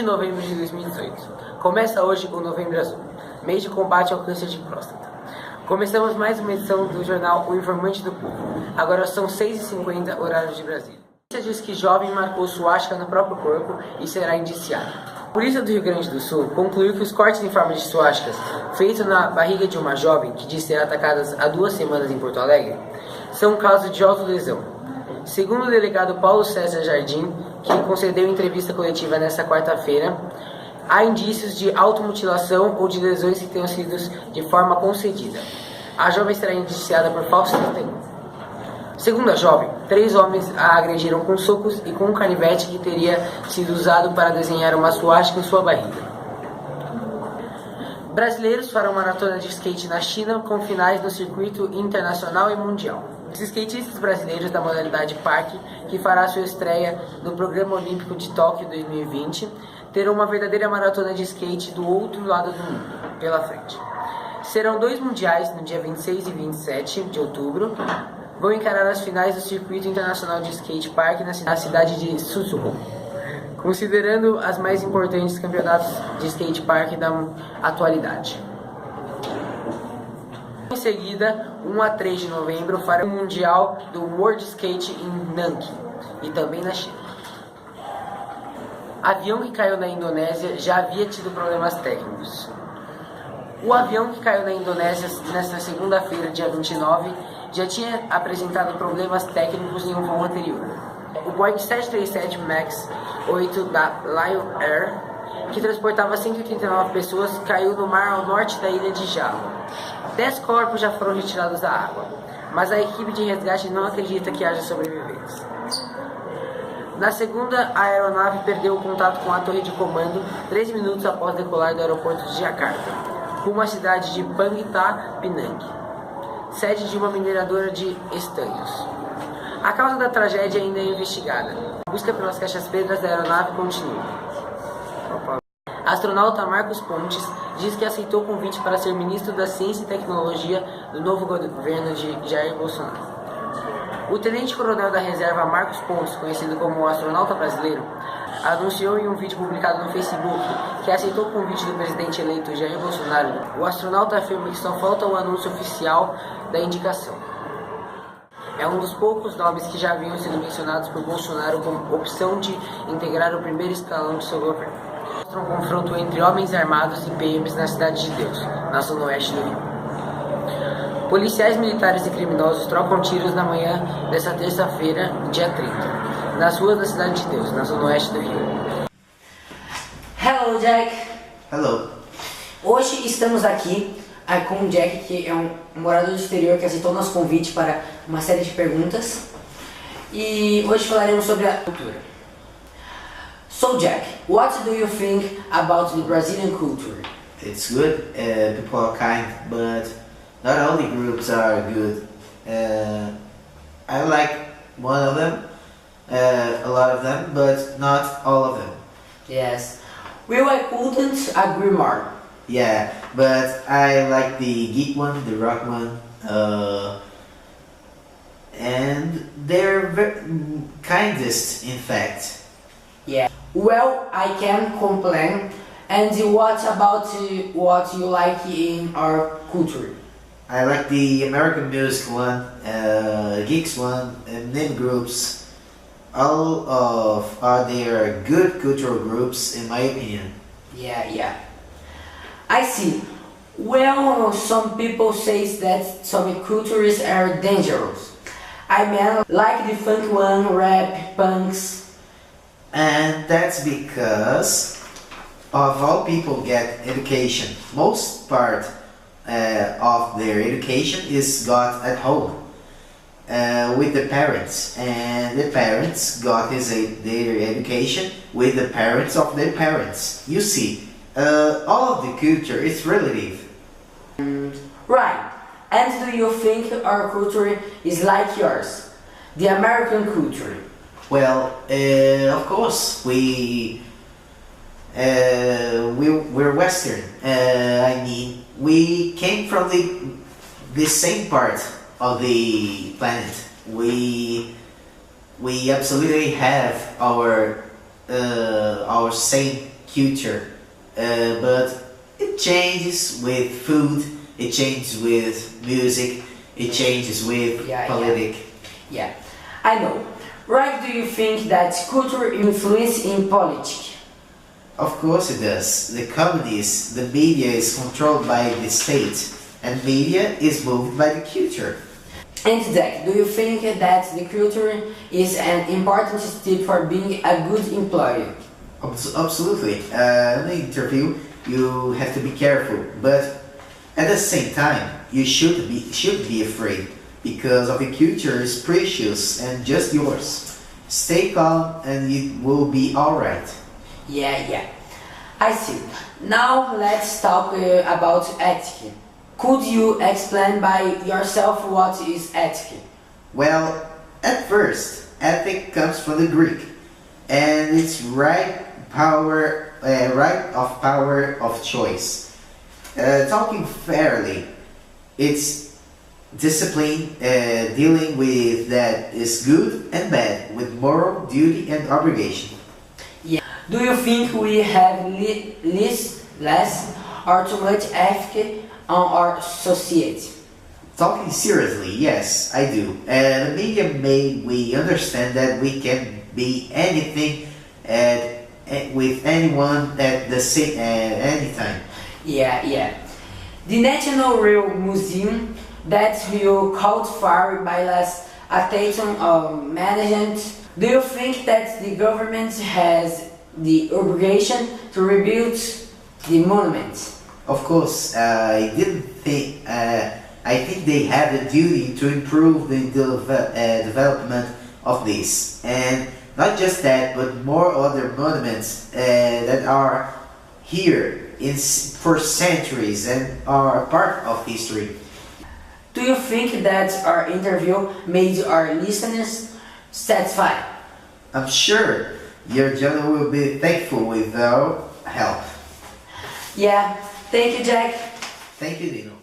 novembro de 2018. Começa hoje o Novembro Azul, mês de combate ao câncer de próstata. Começamos mais uma edição do jornal O Informante do Povo. Agora são 6h50, horário de Brasília. A polícia diz que jovem marcou suástica no próprio corpo e será indiciado. A polícia do Rio Grande do Sul concluiu que os cortes em forma de suásticas feitos na barriga de uma jovem que diz ter atacadas há 2 semanas em Porto Alegre são um caso de autolesão. Segundo o delegado Paulo César Jardim, que concedeu entrevista coletiva nesta quarta-feira, há indícios de automutilação ou de lesões que tenham sido de forma concedida. A jovem será indiciada por falso testemunho. Segundo a jovem, 3 homens a agrediram com socos e com um canivete que teria sido usado para desenhar uma suástica em sua barriga. Brasileiros farão maratona de skate na China com finais no circuito internacional e mundial. Os skatistas brasileiros da modalidade parque, que fará sua estreia no Programa Olímpico de Tóquio 2020, terão uma verdadeira maratona de skate do outro lado do mundo, pela frente. Serão 2 mundiais no dia 26 e 27 de outubro. Vão encarar as finais do Circuito Internacional de Skate Park na cidade de Suzuka, considerando as mais importantes campeonatos de skate park da atualidade. Em seguida, 1 a 3 de novembro, fará o Mundial do World Skate em Nanking e também na China. Avião que caiu na Indonésia já havia tido problemas técnicos. O avião que caiu na Indonésia nesta segunda-feira, dia 29, já tinha apresentado problemas técnicos em um voo anterior. O Boeing 737 MAX 8 da Lion Air, que transportava 189 pessoas, caiu no mar ao norte da ilha de Java. 10 corpos já foram retirados da água, mas a equipe de resgate não acredita que haja sobreviventes. Na segunda, a aeronave perdeu o contato com a torre de comando 13 minutos após decolar do aeroporto de Jakarta, rumo à cidade de Pangita Pinang, sede de uma mineradora de estanhos. A causa da tragédia ainda é investigada. A busca pelas caixas pretas da aeronave continua. Astronauta Marcos Pontes diz que aceitou o convite para ser ministro da Ciência e Tecnologia do novo governo de Jair Bolsonaro. O tenente-coronel da reserva Marcos Pontes, conhecido como o astronauta brasileiro, anunciou em um vídeo publicado no Facebook que aceitou o convite do presidente eleito Jair Bolsonaro. O astronauta afirma que só falta o anúncio oficial da indicação. É um dos poucos nomes que já haviam sido mencionados por Bolsonaro como opção de integrar o primeiro escalão de seu governo. Mostra um confronto entre homens armados e PMs na Cidade de Deus, na zona oeste do Rio. Policiais militares e criminosos trocam tiros na manhã desta terça-feira, dia 30, nas ruas da Cidade de Deus, na zona oeste do Rio. Hello, Jack. Hello. Hoje estamos aqui com o Jack, que é um morador do exterior que aceitou nosso convite para uma série de perguntas. E hoje falaremos sobre a cultura. So, Jack, what do you think about the Brazilian culture? It's good. People are kind, but not all the groups are good. I like one of them, a lot of them, but not all of them. Yes. Well, I couldn't agree more. Yeah, but I like the geek one, the rock one, and they're kindest, in fact. Yeah. Well, I can't complain. And what about what you like in our culture? I like the American music one, geeks one, and name groups. All of they are good cultural groups, in my opinion. Yeah. I see. Well, some people say that some cultures are dangerous. I mean, like the funk one, rap, punks. And that's because of all people get education. Most part of their education is got at home with the parents, and the parents got their education with the parents of their parents. You see, all of the culture is relative. Right. And do you think our culture is like yours, the American culture? Well, of course, we're Western. I mean, we came from the same part of the planet. We absolutely have our same culture, but it changes with food, it changes with music, it changes with politics. Yeah, I know. Right, do you think that culture influence in politics? Of course it does. The communists, the media is controlled by the state, and media is moved by the culture. And Zach, do you think that the culture is an important step for being a good employee? Absolutely. In the interview, you have to be careful, but at the same time, you should be afraid, because of the culture is precious and just yours. Stay calm and it will be alright. Yeah, I see. Now let's talk about ethics. Could you explain by yourself what is ethics? Well, at first, ethic comes from the Greek, and it's right of power of choice. Talking fairly, it's discipline, dealing with that is good and bad, with moral duty and obligation. Yeah. Do you think we have less or too much ethics on our society? Talking seriously, yes, I do. The media made we understand that we can be anything with anyone at the same any time. Yeah. The National Rail Museum that will caught fire by last attention of management. Do you think that the government has the obligation to rebuild the monument? Of course, I think they have the duty to improve the development of this, and not just that, but more other monuments that are here for centuries and are part of history. Do you think that our interview made our listeners satisfied? I'm sure your journal will be thankful with our help. Yeah, thank you, Jack. Thank you, Dino.